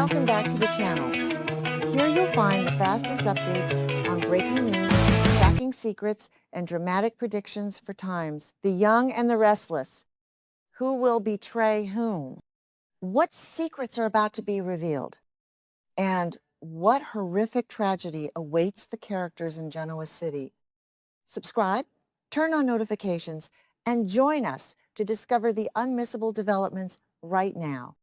welcome back to the channel. Here you'll find the fastest updates on breaking news, shocking secrets, and dramatic predictions for times. The young and the restless. Who will betray whom? What secrets are about to be revealed? And what horrific tragedy awaits the characters in Genoa City? Subscribe, turn on notifications, and join us to discover the unmissable developments right now.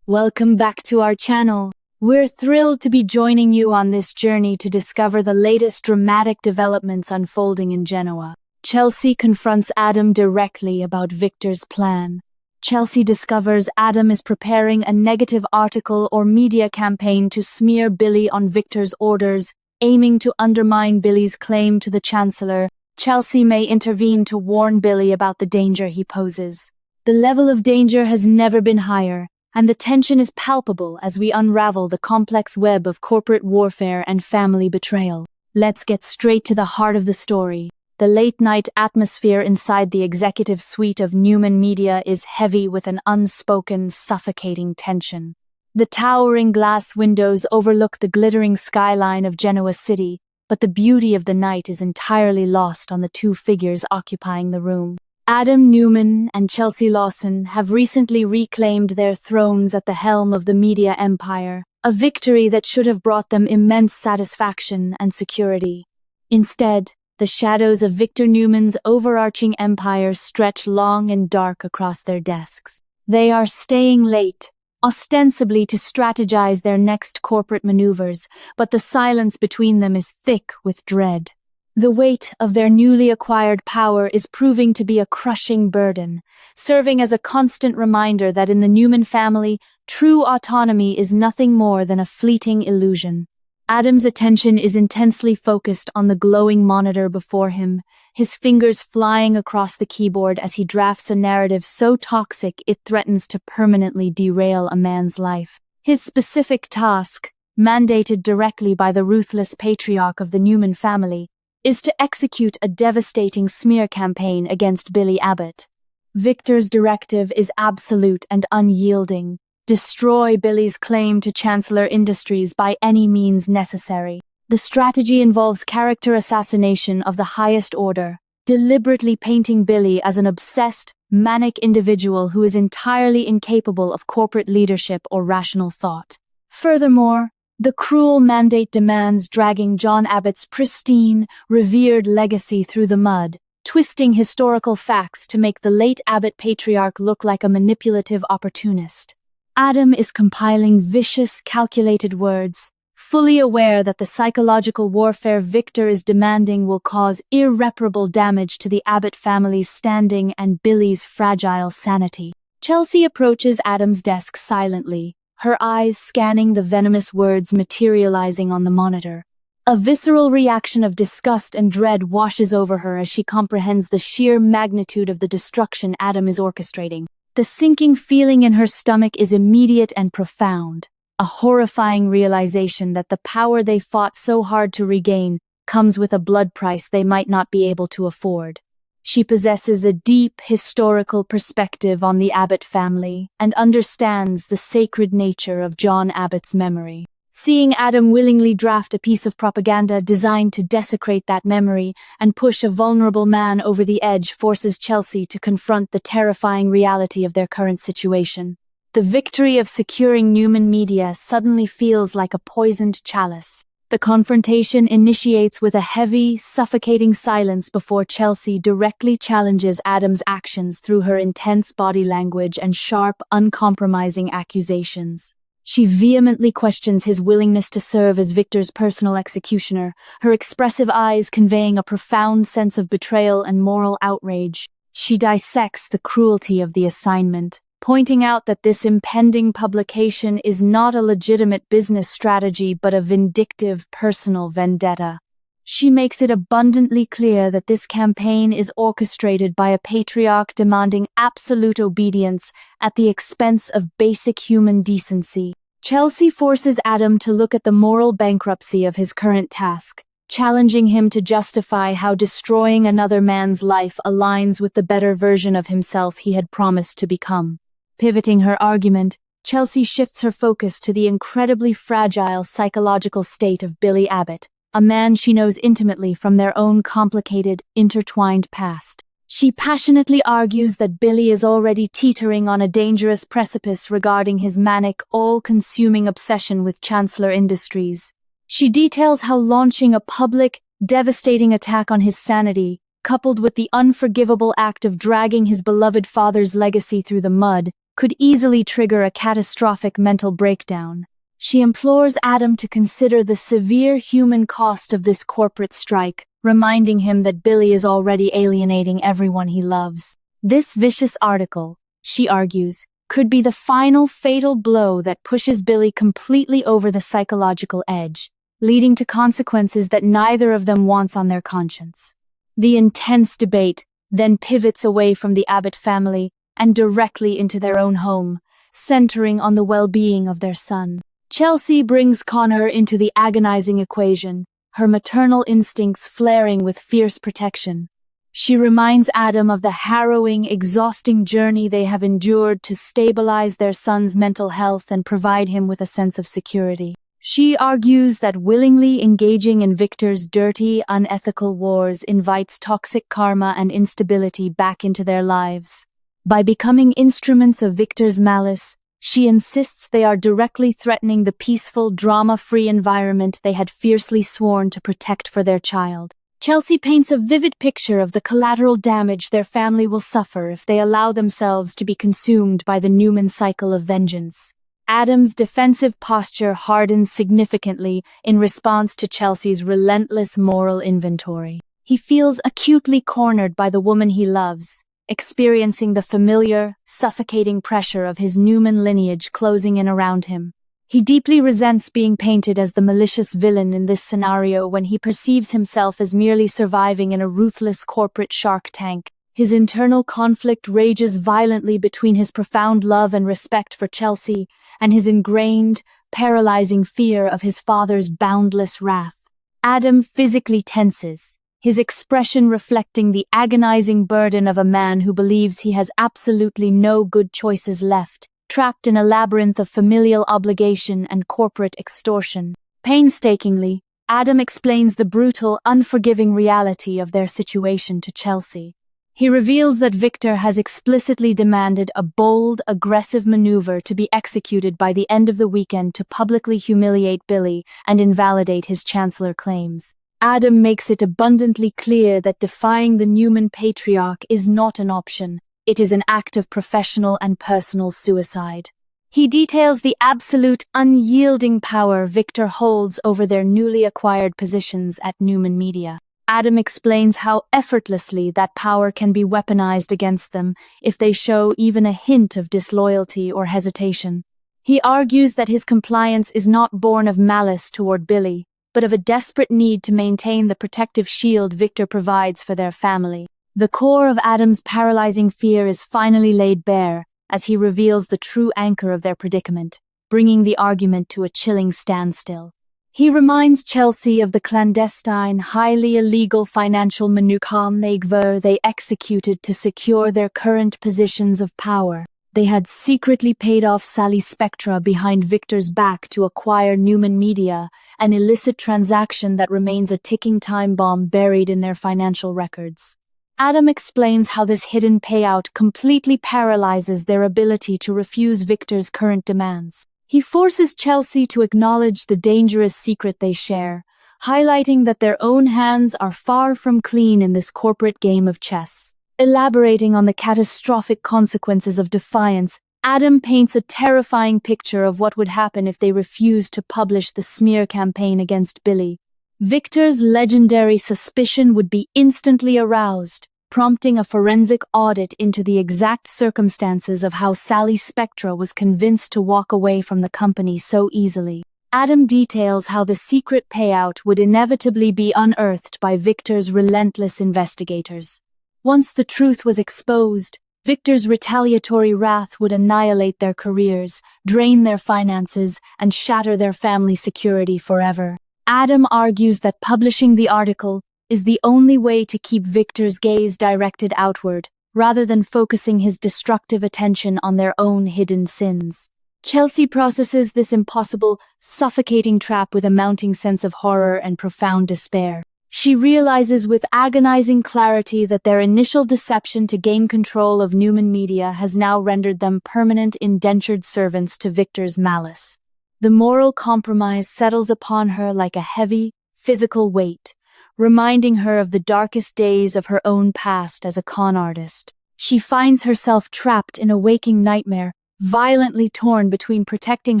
Welcome back to our channel. We're thrilled to be joining you on this journey to discover the latest dramatic developments unfolding in Genoa. Chelsea confronts Adam directly about Victor's plan. Chelsea discovers Adam is preparing a negative article or media campaign to smear Billy on Victor's orders, aiming to undermine Billy's claim to the Chancellor. Chelsea may intervene to warn Billy about the danger he poses. The level of danger has never been higher, and the tension is palpable as we unravel the complex web of corporate warfare and family betrayal. Let's get straight to the heart of the story. The late-night atmosphere inside the executive suite of Newman Media is heavy with an unspoken, suffocating tension. The towering glass windows overlook the glittering skyline of Genoa City, but the beauty of the night is entirely lost on the two figures occupying the room. Adam Newman and Chelsea Lawson have recently reclaimed their thrones at the helm of the media empire, a victory that should have brought them immense satisfaction and security. Instead, the shadows of Victor Newman's overarching empire stretch long and dark across their desks. They are staying late, ostensibly to strategize their next corporate maneuvers, but the silence between them is thick with dread. The weight of their newly acquired power is proving to be a crushing burden, serving as a constant reminder that in the Newman family, true autonomy is nothing more than a fleeting illusion. Adam's attention is intensely focused on the glowing monitor before him, his fingers flying across the keyboard as he drafts a narrative so toxic it threatens to permanently derail a man's life. His specific task, mandated directly by the ruthless patriarch of the Newman family, is to execute a devastating smear campaign against Billy Abbott. Victor's directive is absolute and unyielding. Destroy Billy's claim to Chancellor Industries by any means necessary. The strategy involves character assassination of the highest order, deliberately painting Billy as an obsessed, manic individual who is entirely incapable of corporate leadership or rational thought. Furthermore, the cruel mandate demands dragging John Abbott's pristine, revered legacy through the mud, twisting historical facts to make the late Abbott patriarch look like a manipulative opportunist. Adam is compiling vicious, calculated words, fully aware that the psychological warfare Victor is demanding will cause irreparable damage to the Abbott family's standing and Billy's fragile sanity. Chelsea approaches Adam's desk silently, her eyes scanning the venomous words materializing on the monitor. A visceral reaction of disgust and dread washes over her as she comprehends the sheer magnitude of the destruction Adam is orchestrating. The sinking feeling in her stomach is immediate and profound, a horrifying realization that the power they fought so hard to regain comes with a blood price they might not be able to afford. She possesses a deep historical perspective on the Abbott family and understands the sacred nature of John Abbott's memory. Seeing Adam willingly draft a piece of propaganda designed to desecrate that memory and push a vulnerable man over the edge forces Chelsea to confront the terrifying reality of their current situation. The victory of securing Newman Media suddenly feels like a poisoned chalice. The confrontation initiates with a heavy, suffocating silence before Chelsea directly challenges Adam's actions through her intense body language and sharp, uncompromising accusations. She vehemently questions his willingness to serve as Victor's personal executioner, her expressive eyes conveying a profound sense of betrayal and moral outrage. She dissects the cruelty of the assignment, pointing out that this impending publication is not a legitimate business strategy but a vindictive personal vendetta. She makes it abundantly clear that this campaign is orchestrated by a patriarch demanding absolute obedience at the expense of basic human decency. Chelsea forces Adam to look at the moral bankruptcy of his current task, challenging him to justify how destroying another man's life aligns with the better version of himself he had promised to become. Pivoting her argument, Chelsea shifts her focus to the incredibly fragile psychological state of Billy Abbott, a man she knows intimately from their own complicated, intertwined past. She passionately argues that Billy is already teetering on a dangerous precipice regarding his manic, all-consuming obsession with Chancellor Industries. She details how launching a public, devastating attack on his sanity, coupled with the unforgivable act of dragging his beloved father's legacy through the mud, could easily trigger a catastrophic mental breakdown. She implores Adam to consider the severe human cost of this corporate strike, reminding him that Billy is already alienating everyone he loves. This vicious article, she argues, could be the final fatal blow that pushes Billy completely over the psychological edge, leading to consequences that neither of them wants on their conscience. The intense debate then pivots away from the Abbott family and directly into their own home, centering on the well-being of their son. Chelsea brings Connor into the agonizing equation, her maternal instincts flaring with fierce protection. She reminds Adam of the harrowing, exhausting journey they have endured to stabilize their son's mental health and provide him with a sense of security. She argues that willingly engaging in Victor's dirty, unethical wars invites toxic karma and instability back into their lives. By becoming instruments of Victor's malice, she insists they are directly threatening the peaceful, drama-free environment they had fiercely sworn to protect for their child. Chelsea paints a vivid picture of the collateral damage their family will suffer if they allow themselves to be consumed by the Newman cycle of vengeance. Adam's defensive posture hardens significantly in response to Chelsea's relentless moral inventory. He feels acutely cornered by the woman he loves, experiencing the familiar, suffocating pressure of his Newman lineage closing in around him. He deeply resents being painted as the malicious villain in this scenario when he perceives himself as merely surviving in a ruthless corporate shark tank. His internal conflict rages violently between his profound love and respect for Chelsea and his ingrained, paralyzing fear of his father's boundless wrath. Adam physically tenses, his expression reflecting the agonizing burden of a man who believes he has absolutely no good choices left, trapped in a labyrinth of familial obligation and corporate extortion. Painstakingly, Adam explains the brutal, unforgiving reality of their situation to Chelsea. He reveals that Victor has explicitly demanded a bold, aggressive maneuver to be executed by the end of the weekend to publicly humiliate Billy and invalidate his Chancellor claims. Adam makes it abundantly clear that defying the Newman patriarch is not an option. It is an act of professional and personal suicide. He details the absolute, unyielding power Victor holds over their newly acquired positions at Newman Media. Adam explains how effortlessly that power can be weaponized against them if they show even a hint of disloyalty or hesitation. He argues that his compliance is not born of malice toward Billy, but of a desperate need to maintain the protective shield Victor provides for their family. The core of Adam's paralyzing fear is finally laid bare as he reveals the true anchor of their predicament, bringing the argument to a chilling standstill. He reminds Chelsea of the clandestine, highly illegal financial maneuver they executed to secure their current positions of power. They had secretly paid off Sally Spectra behind Victor's back to acquire Newman Media, an illicit transaction that remains a ticking time bomb buried in their financial records. Adam explains how this hidden payout completely paralyzes their ability to refuse Victor's current demands. He forces Chelsea to acknowledge the dangerous secret they share, highlighting that their own hands are far from clean in this corporate game of chess. Elaborating on the catastrophic consequences of defiance, Adam paints a terrifying picture of what would happen if they refused to publish the smear campaign against Billy. Victor's legendary suspicion would be instantly aroused, prompting a forensic audit into the exact circumstances of how Sally Spectra was convinced to walk away from the company so easily. Adam details how the secret payout would inevitably be unearthed by Victor's relentless investigators. Once the truth was exposed, Victor's retaliatory wrath would annihilate their careers, drain their finances, and shatter their family security forever. Adam argues that publishing the article is the only way to keep Victor's gaze directed outward, rather than focusing his destructive attention on their own hidden sins. Chelsea processes this impossible, suffocating trap with a mounting sense of horror and profound despair. She realizes with agonizing clarity that their initial deception to gain control of Newman Media has now rendered them permanent indentured servants to Victor's malice. The moral compromise settles upon her like a heavy, physical weight, reminding her of the darkest days of her own past as a con artist. She finds herself trapped in a waking nightmare, violently torn between protecting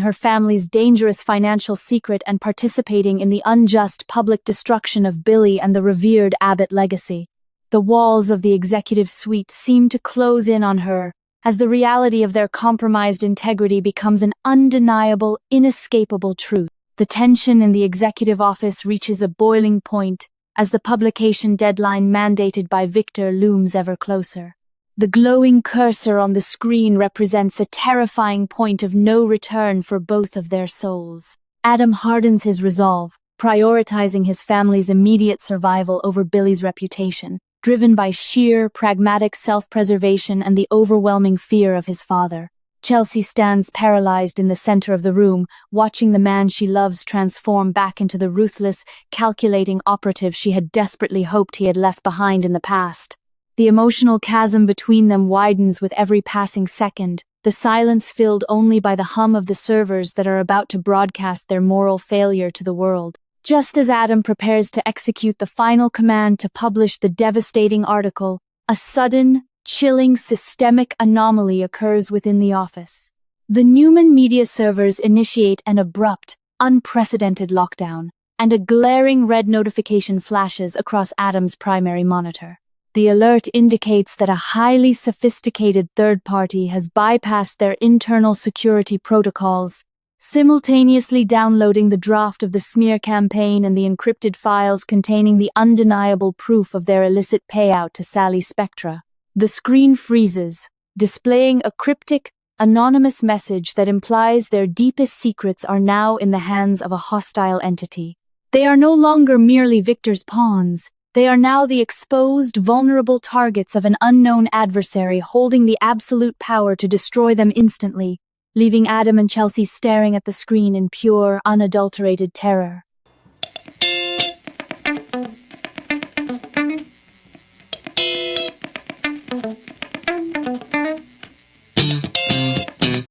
her family's dangerous financial secret and participating in the unjust public destruction of Billy and the revered Abbott legacy. The walls of the executive suite seem to close in on her, as the reality of their compromised integrity becomes an undeniable, inescapable truth. The tension in the executive office reaches a boiling point as the publication deadline mandated by Victor looms ever closer. The glowing cursor on the screen represents a terrifying point of no return for both of their souls. Adam hardens his resolve, prioritizing his family's immediate survival over Billy's reputation, driven by sheer, pragmatic self-preservation and the overwhelming fear of his father. Chelsea stands paralyzed in the center of the room, watching the man she loves transform back into the ruthless, calculating operative she had desperately hoped he had left behind in the past. The emotional chasm between them widens with every passing second, the silence filled only by the hum of the servers that are about to broadcast their moral failure to the world. Just as Adam prepares to execute the final command to publish the devastating article, a sudden, chilling systemic anomaly occurs within the office. The Newman Media servers initiate an abrupt, unprecedented lockdown, and a glaring red notification flashes across Adam's primary monitor. The alert indicates that a highly sophisticated third party has bypassed their internal security protocols, simultaneously downloading the draft of the smear campaign and the encrypted files containing the undeniable proof of their illicit payout to Sally Spectra. The screen freezes, displaying a cryptic, anonymous message that implies their deepest secrets are now in the hands of a hostile entity. They are no longer merely Victor's pawns. They are now the exposed, vulnerable targets of an unknown adversary holding the absolute power to destroy them instantly, leaving Adam and Chelsea staring at the screen in pure, unadulterated terror.